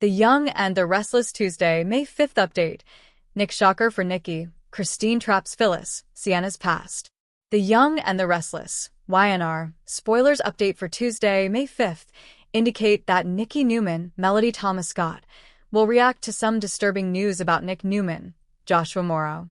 The Young and the Restless Tuesday, May 5th update. Nick shocker for Nikki. Christine traps Phyllis, Sienna's past. The Young and the Restless, Y&R, spoilers update for Tuesday, May 5th, indicate that Nikki Newman, Melody Thomas Scott, will react to some disturbing news about Nick Newman, Joshua Morrow.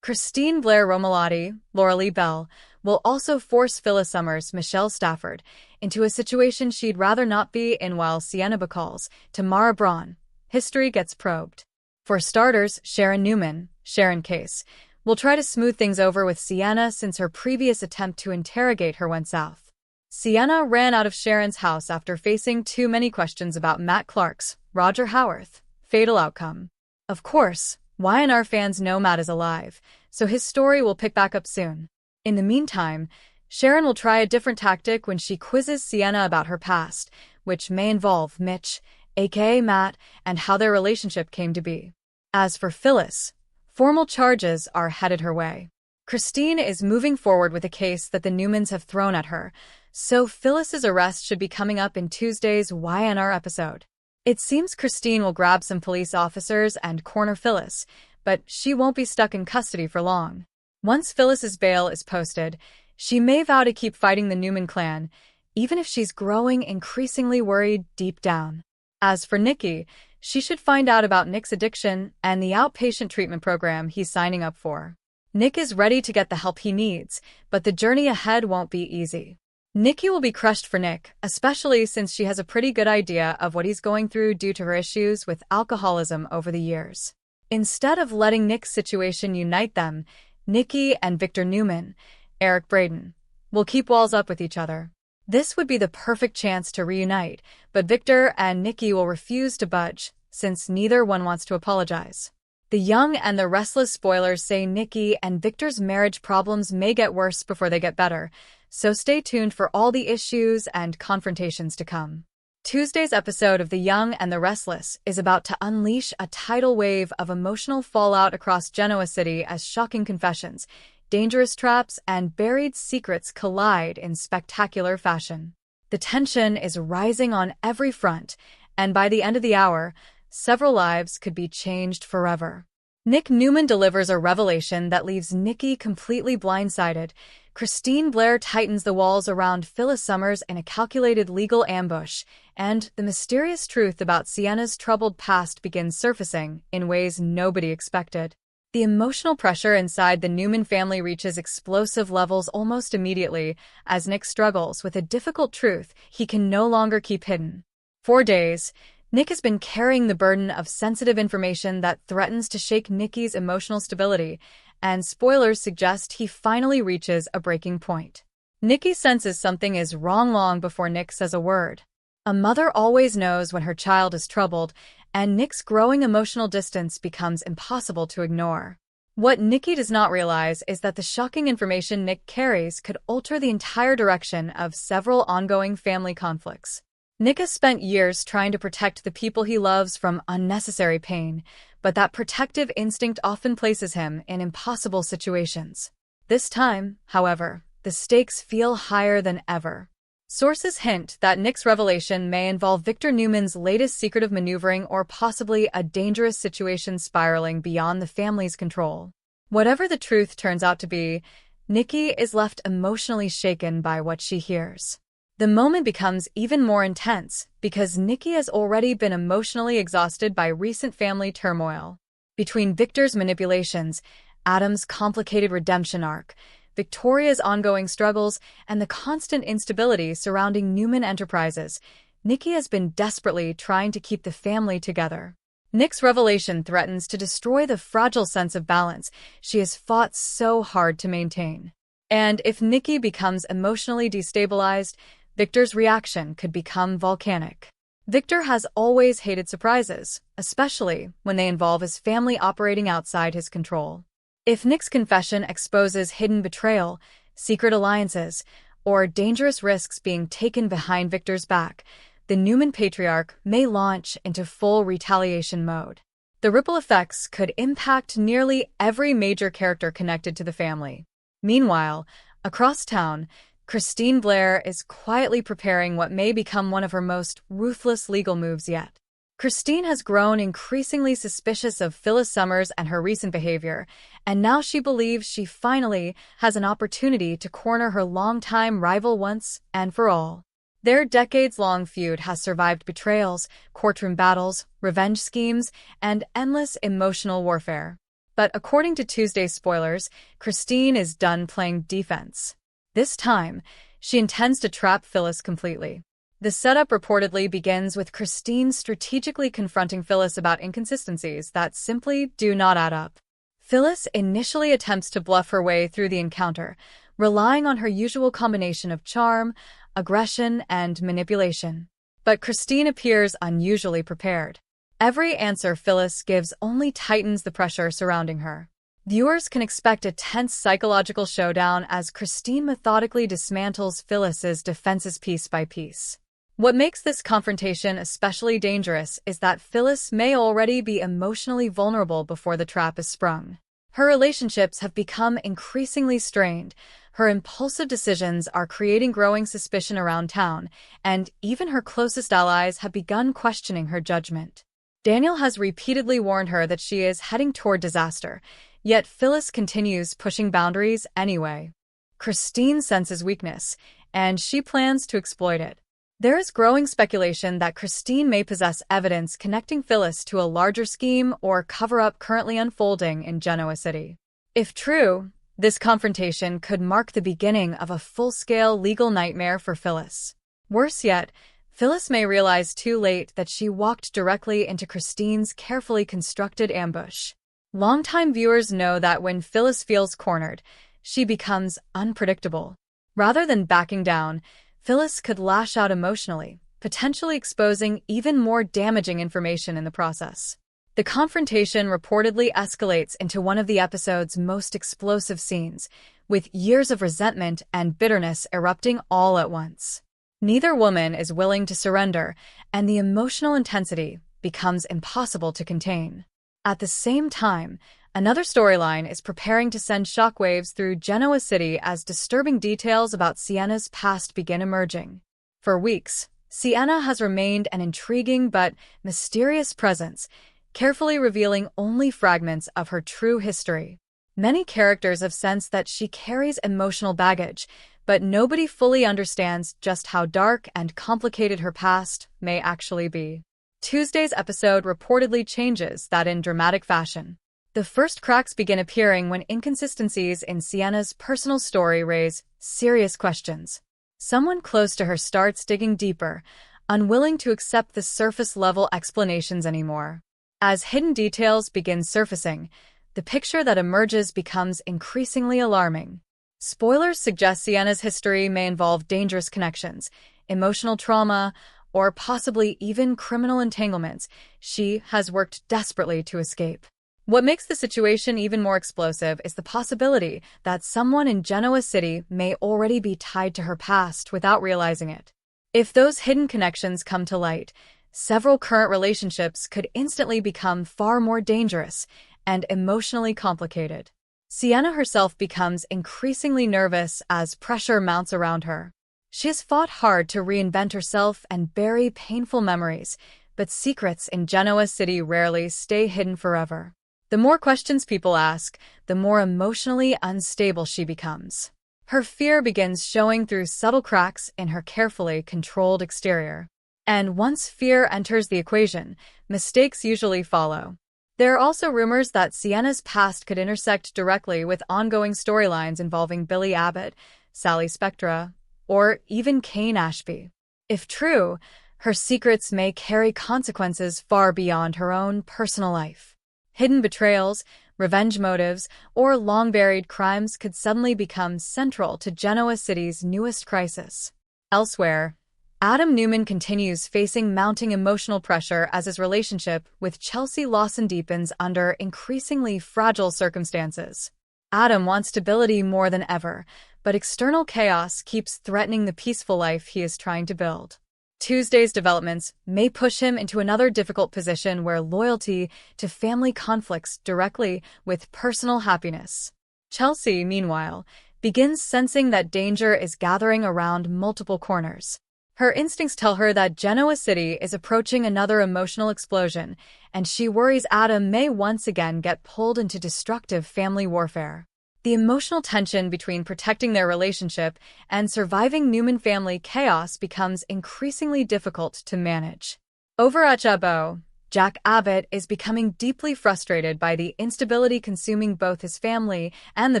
Christine Blair Romalotti, Laura Lee Bell, will also force Phyllis Summers, Michelle Stafford, into a situation she'd rather not be in, while Sienna Bacall's Tamara Braun. History gets probed. For starters, Sharon Newman, Sharon Case, will try to smooth things over with Sienna since her previous attempt to interrogate her went south. Sienna ran out of Sharon's house after facing too many questions about Matt Clark's, Roger Howarth, fatal outcome. Of course, Y&R fans know Matt is alive, so his story will pick back up soon. In the meantime, Sharon will try a different tactic when she quizzes Sienna about her past, which may involve Mitch, aka Matt, and how their relationship came to be. As for Phyllis, formal charges are headed her way. Christine is moving forward with a case that the Newmans have thrown at her, so Phyllis's arrest should be coming up in Tuesday's Y&R episode. It seems Christine will grab some police officers and corner Phyllis, but she won't be stuck in custody for long. Once Phyllis's bail is posted, she may vow to keep fighting the Newman clan, even if she's growing increasingly worried deep down. As for Nikki, she should find out about Nick's addiction and the outpatient treatment program he's signing up for. Nick is ready to get the help he needs, but the journey ahead won't be easy. Nikki will be crushed for Nick, especially since she has a pretty good idea of what he's going through due to her issues with alcoholism over the years. Instead of letting Nick's situation unite them, Nikki and Victor Newman, Eric Braden, will keep walls up with each other. This would be the perfect chance to reunite, but Victor and Nikki will refuse to budge, since neither one wants to apologize. The Young and the Restless spoilers say Nikki and Victor's marriage problems may get worse before they get better, so stay tuned for all the issues and confrontations to come. Tuesday's episode of The Young and the Restless is about to unleash a tidal wave of emotional fallout across Genoa City as shocking confessions, dangerous traps, and buried secrets collide in spectacular fashion. The tension is rising on every front, and by the end of the hour, several lives could be changed forever. Nick Newman delivers a revelation that leaves Nikki completely blindsided. Christine Blair tightens the walls around Phyllis Summers in a calculated legal ambush, and the mysterious truth about Sienna's troubled past begins surfacing in ways nobody expected. The emotional pressure inside the Newman family reaches explosive levels almost immediately as Nick struggles with a difficult truth he can no longer keep hidden. For days, Nick has been carrying the burden of sensitive information that threatens to shake Nikki's emotional stability, and spoilers suggest he finally reaches a breaking point. Nikki senses something is wrong long before Nick says a word. A mother always knows when her child is troubled, and Nick's growing emotional distance becomes impossible to ignore. What Nikki does not realize is that the shocking information Nick carries could alter the entire direction of several ongoing family conflicts. Nick has spent years trying to protect the people he loves from unnecessary pain, but that protective instinct often places him in impossible situations. This time, however, the stakes feel higher than ever. Sources hint that Nick's revelation may involve Victor Newman's latest secretive maneuvering or possibly a dangerous situation spiraling beyond the family's control. Whatever the truth turns out to be, Nikki is left emotionally shaken by what she hears. The moment becomes even more intense because Nikki has already been emotionally exhausted by recent family turmoil. Between Victor's manipulations, Adam's complicated redemption arc, Victoria's ongoing struggles, and the constant instability surrounding Newman Enterprises, Nikki has been desperately trying to keep the family together. Nick's revelation threatens to destroy the fragile sense of balance she has fought so hard to maintain. And if Nikki becomes emotionally destabilized, Victor's reaction could become volcanic. Victor has always hated surprises, especially when they involve his family operating outside his control. If Nick's confession exposes hidden betrayal, secret alliances, or dangerous risks being taken behind Victor's back, the Newman patriarch may launch into full retaliation mode. The ripple effects could impact nearly every major character connected to the family. Meanwhile, across town, Christine Blair is quietly preparing what may become one of her most ruthless legal moves yet. Christine has grown increasingly suspicious of Phyllis Summers and her recent behavior, and now she believes she finally has an opportunity to corner her longtime rival once and for all. Their decades-long feud has survived betrayals, courtroom battles, revenge schemes, and endless emotional warfare. But according to Tuesday's spoilers, Christine is done playing defense. This time, she intends to trap Phyllis completely. The setup reportedly begins with Christine strategically confronting Phyllis about inconsistencies that simply do not add up. Phyllis initially attempts to bluff her way through the encounter, relying on her usual combination of charm, aggression, and manipulation. But Christine appears unusually prepared. Every answer Phyllis gives only tightens the pressure surrounding her. Viewers can expect a tense psychological showdown as Christine methodically dismantles Phyllis's defenses piece by piece. What makes this confrontation especially dangerous is that Phyllis may already be emotionally vulnerable before the trap is sprung. Her relationships have become increasingly strained, her impulsive decisions are creating growing suspicion around town, and even her closest allies have begun questioning her judgment. Daniel has repeatedly warned her that she is heading toward disaster, yet Phyllis continues pushing boundaries anyway. Christine senses weakness, and she plans to exploit it. There is growing speculation that Christine may possess evidence connecting Phyllis to a larger scheme or cover-up currently unfolding in Genoa City. If true, this confrontation could mark the beginning of a full-scale legal nightmare for Phyllis. Worse yet, Phyllis may realize too late that she walked directly into Christine's carefully constructed ambush. Longtime viewers know that when Phyllis feels cornered, she becomes unpredictable. Rather than backing down, Phyllis could lash out emotionally, potentially exposing even more damaging information in the process. The confrontation reportedly escalates into one of the episode's most explosive scenes, with years of resentment and bitterness erupting all at once. Neither woman is willing to surrender, and the emotional intensity becomes impossible to contain. At the same time, another storyline is preparing to send shockwaves through Genoa City as disturbing details about Sienna's past begin emerging. For weeks, Sienna has remained an intriguing but mysterious presence, carefully revealing only fragments of her true history. Many characters have sensed that she carries emotional baggage, but nobody fully understands just how dark and complicated her past may actually be. Tuesday's episode reportedly changes that in dramatic fashion. The first cracks begin appearing when inconsistencies in Sienna's personal story raise serious questions. Someone close to her starts digging deeper, unwilling to accept the surface-level explanations anymore. As hidden details begin surfacing, the picture that emerges becomes increasingly alarming. Spoilers suggest Sienna's history may involve dangerous connections, emotional trauma, or possibly even criminal entanglements she has worked desperately to escape. What makes the situation even more explosive is the possibility that someone in Genoa City may already be tied to her past without realizing it. If those hidden connections come to light, several current relationships could instantly become far more dangerous and emotionally complicated. Sienna herself becomes increasingly nervous as pressure mounts around her. She has fought hard to reinvent herself and bury painful memories, but secrets in Genoa City rarely stay hidden forever. The more questions people ask, the more emotionally unstable she becomes. Her fear begins showing through subtle cracks in her carefully controlled exterior. And once fear enters the equation, mistakes usually follow. There are also rumors that Sienna's past could intersect directly with ongoing storylines involving Billy Abbott, Sally Spectra, or even Kane Ashby. If true, her secrets may carry consequences far beyond her own personal life. Hidden betrayals, revenge motives, or long-buried crimes could suddenly become central to Genoa City's newest crisis. Elsewhere, Adam Newman continues facing mounting emotional pressure as his relationship with Chelsea Lawson deepens under increasingly fragile circumstances. Adam wants stability more than ever, but external chaos keeps threatening the peaceful life he is trying to build. Tuesday's developments may push him into another difficult position where loyalty to family conflicts directly with personal happiness. Chelsea, meanwhile, begins sensing that danger is gathering around multiple corners. Her instincts tell her that Genoa City is approaching another emotional explosion, and she worries Adam may once again get pulled into destructive family warfare. The emotional tension between protecting their relationship and surviving Newman family chaos becomes increasingly difficult to manage. Over at Chabot, Jack Abbott is becoming deeply frustrated by the instability consuming both his family and the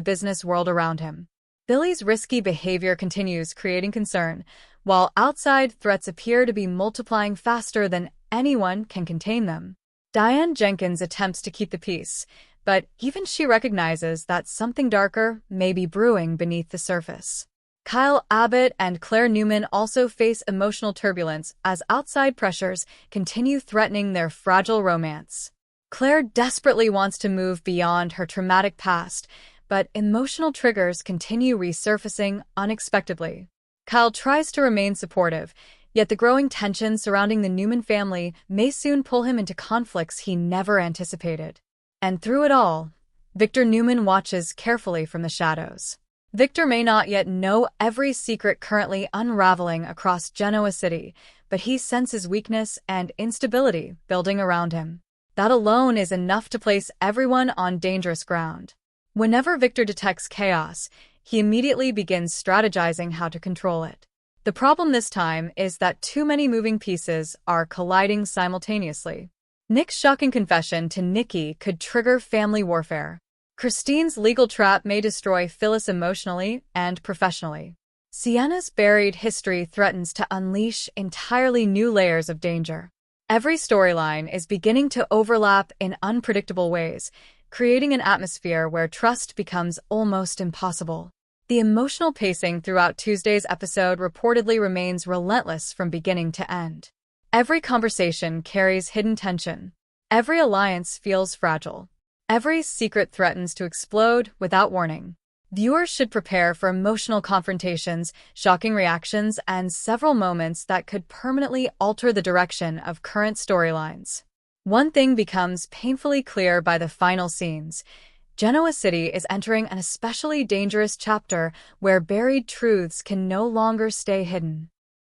business world around him. Billy's risky behavior continues, creating concern, while outside threats appear to be multiplying faster than anyone can contain them. Diane Jenkins attempts to keep the peace, but even she recognizes that something darker may be brewing beneath the surface. Kyle Abbott and Claire Newman also face emotional turbulence as outside pressures continue threatening their fragile romance. Claire desperately wants to move beyond her traumatic past, but emotional triggers continue resurfacing unexpectedly. Kyle tries to remain supportive, yet the growing tension surrounding the Newman family may soon pull him into conflicts he never anticipated. And through it all, Victor Newman watches carefully from the shadows. Victor may not yet know every secret currently unraveling across Genoa City, but he senses weakness and instability building around him. That alone is enough to place everyone on dangerous ground. Whenever Victor detects chaos, he immediately begins strategizing how to control it. The problem this time is that too many moving pieces are colliding simultaneously. Nick's shocking confession to Nikki could trigger family warfare. Christine's legal trap may destroy Phyllis emotionally and professionally. Sienna's buried history threatens to unleash entirely new layers of danger. Every storyline is beginning to overlap in unpredictable ways, creating an atmosphere where trust becomes almost impossible. The emotional pacing throughout Tuesday's episode reportedly remains relentless from beginning to end. Every conversation carries hidden tension. Every alliance feels fragile. Every secret threatens to explode without warning. Viewers should prepare for emotional confrontations, shocking reactions, and several moments that could permanently alter the direction of current storylines. One thing becomes painfully clear by the final scenes. Genoa City is entering an especially dangerous chapter where buried truths can no longer stay hidden.